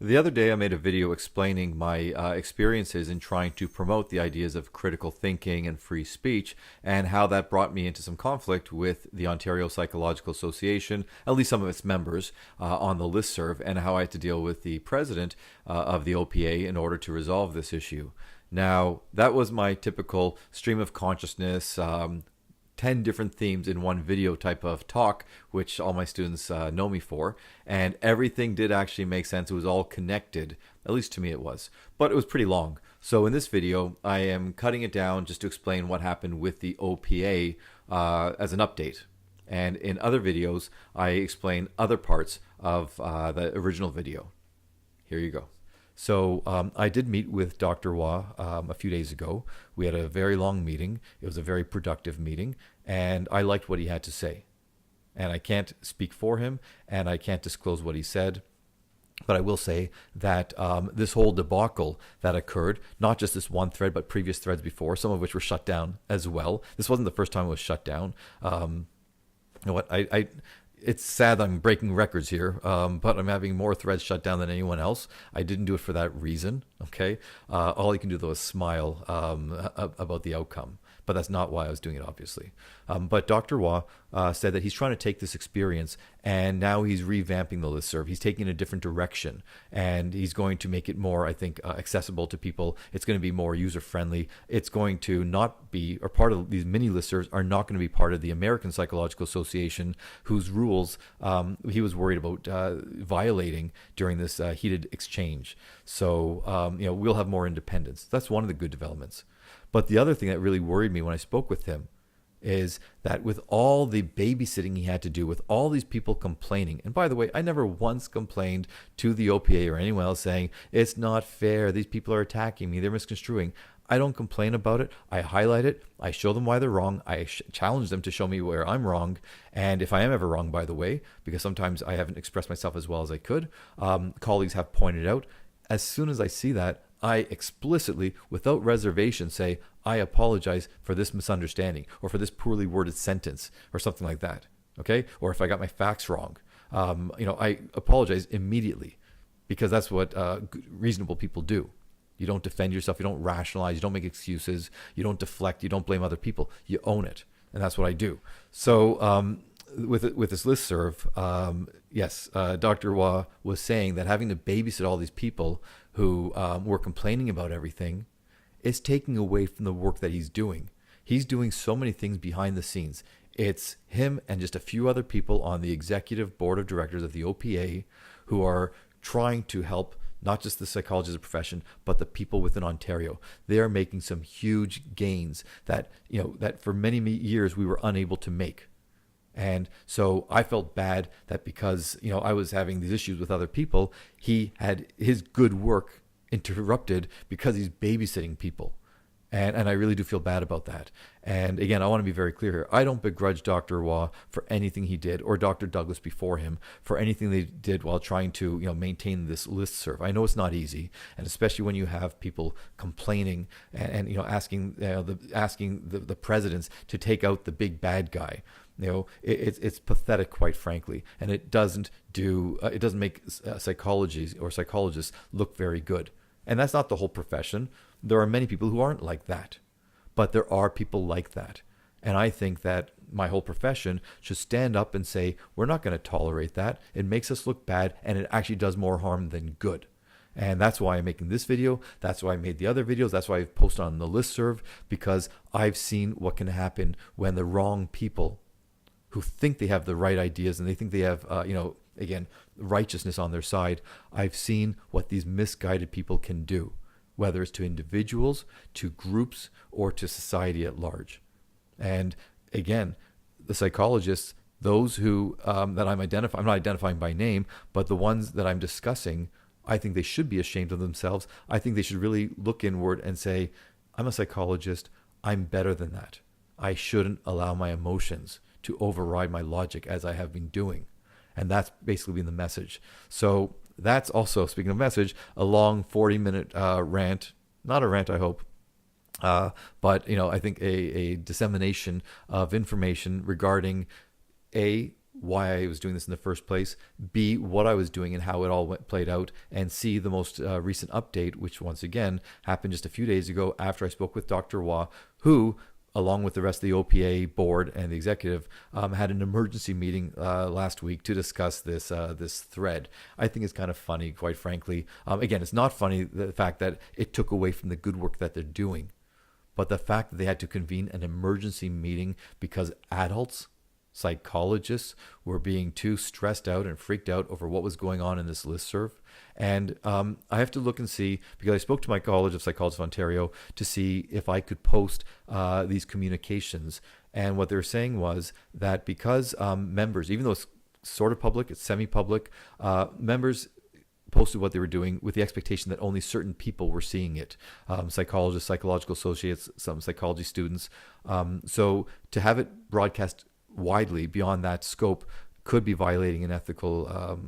The other day, I made a video explaining my experiences in trying to promote the ideas of critical thinking and free speech, and how that brought me into some conflict with the Ontario Psychological Association, at least some of its members, on the Listserv, and how I had to deal with the president of the OPA in order to resolve this issue. Now, that was my typical stream of consciousness, 10 different themes in one video type of talk, which all my students know me for. And everything did actually make sense. It was all connected, at least to me it was. But it was pretty long. So in this video, I am cutting it down just to explain what happened with the OPA as an update. And in other videos, I explain other parts of the original video. Here you go. So I did meet with Dr. Wah a few days ago. We had a very long meeting. It was a very productive meeting, and I liked what he had to say. And I can't speak for him, and I can't disclose what he said. But I will say that this whole debacle that occurred, not just this one thread, but previous threads before, some of which were shut down as well. This wasn't the first time it was shut down. You know what? It's sad I'm breaking records here, but I'm having more threads shut down than anyone else. I didn't do it for that reason, okay? All you can do, though, is smile about the outcome. But that's not why I was doing it, obviously. But Dr. Wah said that he's trying to take this experience, and now he's revamping the listserv. He's taking a different direction, and he's going to make it more, I think, accessible to people. It's going to be more user-friendly. It's going to not be, or part of these mini listservs are not going to be part of the American Psychological Association, whose rules he was worried about violating during this heated exchange. So, we'll have more independence. That's one of the good developments. But the other thing that really worried me when I spoke with him is that with all the babysitting he had to do, with all these people complaining, and by the way, I never once complained to the OPA or anyone else saying, it's not fair, these people are attacking me, they're misconstruing. I don't complain about it. I highlight it. I show them why they're wrong. I challenge them to show me where I'm wrong. And if I am ever wrong, by the way, because sometimes I haven't expressed myself as well as I could, colleagues have pointed out, as soon as I see that, I explicitly, without reservation, say, I apologize for this misunderstanding or for this poorly worded sentence or something like that. Okay? Or if I got my facts wrong, I apologize immediately, because that's what reasonable people do. You don't defend yourself. You don't rationalize. You don't make excuses. You don't deflect. You don't blame other people. You own it. And that's what I do. So with this listserv, yes, Dr. Wah was saying that having to babysit all these people who were complaining about everything is taking away from the work that he's doing. He's doing so many things behind the scenes. It's him and just a few other people on the executive board of directors of the OPA who are trying to help not just the psychology as a profession, but the people within Ontario. They are making some huge gains that for many years we were unable to make. And so I felt bad that because, I was having these issues with other people, he had his good work interrupted because he's babysitting people. And I really do feel bad about that. And again, I want to be very clear here. I don't begrudge Dr. Wah for anything he did, or Dr. Douglas before him for anything they did while trying to maintain this listserv. I know it's not easy, and especially when you have people complaining and asking the presidents to take out the big bad guy. It's pathetic, quite frankly, and it doesn't make psychologists look very good. And that's not the whole profession. There are many people who aren't like that, but there are people like that. And I think that my whole profession should stand up and say, we're not going to tolerate that. It makes us look bad, and it actually does more harm than good. And that's why I'm making this video. That's why I made the other videos. That's why I've posted on the listserv, because I've seen what can happen when the wrong people who think they have the right ideas and they think they have, again, righteousness on their side. I've seen what these misguided people can do, whether it's to individuals, to groups, or to society at large. And again, the psychologists, those who that I'm not identifying by name, but the ones that I'm discussing, I think they should be ashamed of themselves. I think they should really look inward and say, I'm a psychologist. I'm better than that. I shouldn't allow my emotions to override my logic as I have been doing. And that's basically been the message. So that's also, speaking of message, a long 40-minute rant. Not a rant, I hope. But, I think a dissemination of information regarding why I was doing this in the first place, B, what I was doing and how it all played out, and C, the most recent update, which once again happened just a few days ago after I spoke with Dr. Wah, who, along with the rest of the OPA board and the executive, had an emergency meeting last week to discuss this thread. I think it's kind of funny, quite frankly. Again, it's not funny, the fact that it took away from the good work that they're doing, but the fact that they had to convene an emergency meeting because adults, psychologists, were being too stressed out and freaked out over what was going on in this listserv. And I have to look and see, because I spoke to my College of Psychologists of Ontario to see if I could post these communications. And what they were saying was that because members, even though it's sort of public, it's semi-public, members posted what they were doing with the expectation that only certain people were seeing it. Psychologists, psychological associates, some psychology students. So to have it broadcast widely beyond that scope could be violating an ethical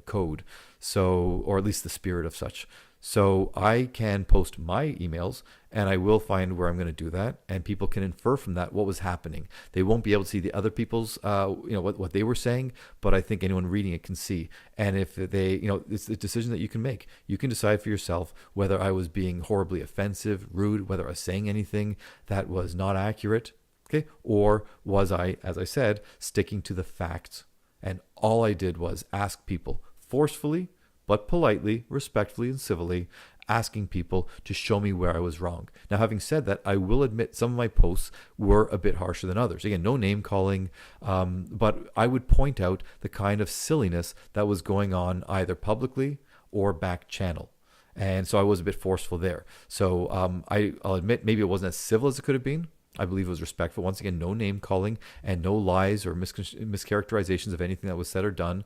code, so, or at least the spirit of such. So I can post my emails, and I will find where I'm going to do that, and people can infer from that what was happening. They won't be able to see the other people's, what they were saying, but I think anyone reading it can see. And if they, it's a decision that you can make. You can decide for yourself whether I was being horribly offensive, rude, whether I was saying anything that was not accurate. Okay, or was I, as I said, sticking to the facts? And all I did was ask people forcefully, but politely, respectfully, and civilly, asking people to show me where I was wrong. Now, having said that, I will admit some of my posts were a bit harsher than others. Again, no name calling, but I would point out the kind of silliness that was going on either publicly or back channel. And so I was a bit forceful there. So I'll admit maybe it wasn't as civil as it could have been. I believe it was respectful. Once again, no name calling and no lies or mischaracterizations of anything that was said or done.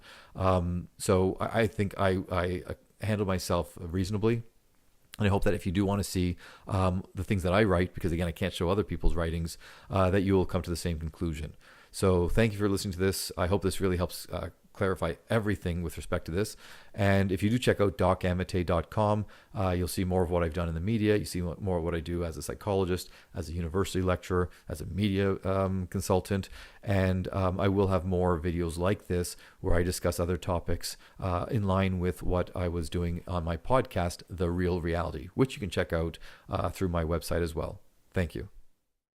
So I think I handled myself reasonably. And I hope that if you do want to see the things that I write, because again, I can't show other people's writings, that you will come to the same conclusion. So thank you for listening to this. I hope this really helps clarify everything with respect to this. And if you do check out DocAmitay.com, you'll see more of what I've done in the media. You see more of what I do as a psychologist, as a university lecturer, as a media consultant. And I will have more videos like this where I discuss other topics in line with what I was doing on my podcast, The Real Reality, which you can check out through my website as well. Thank you.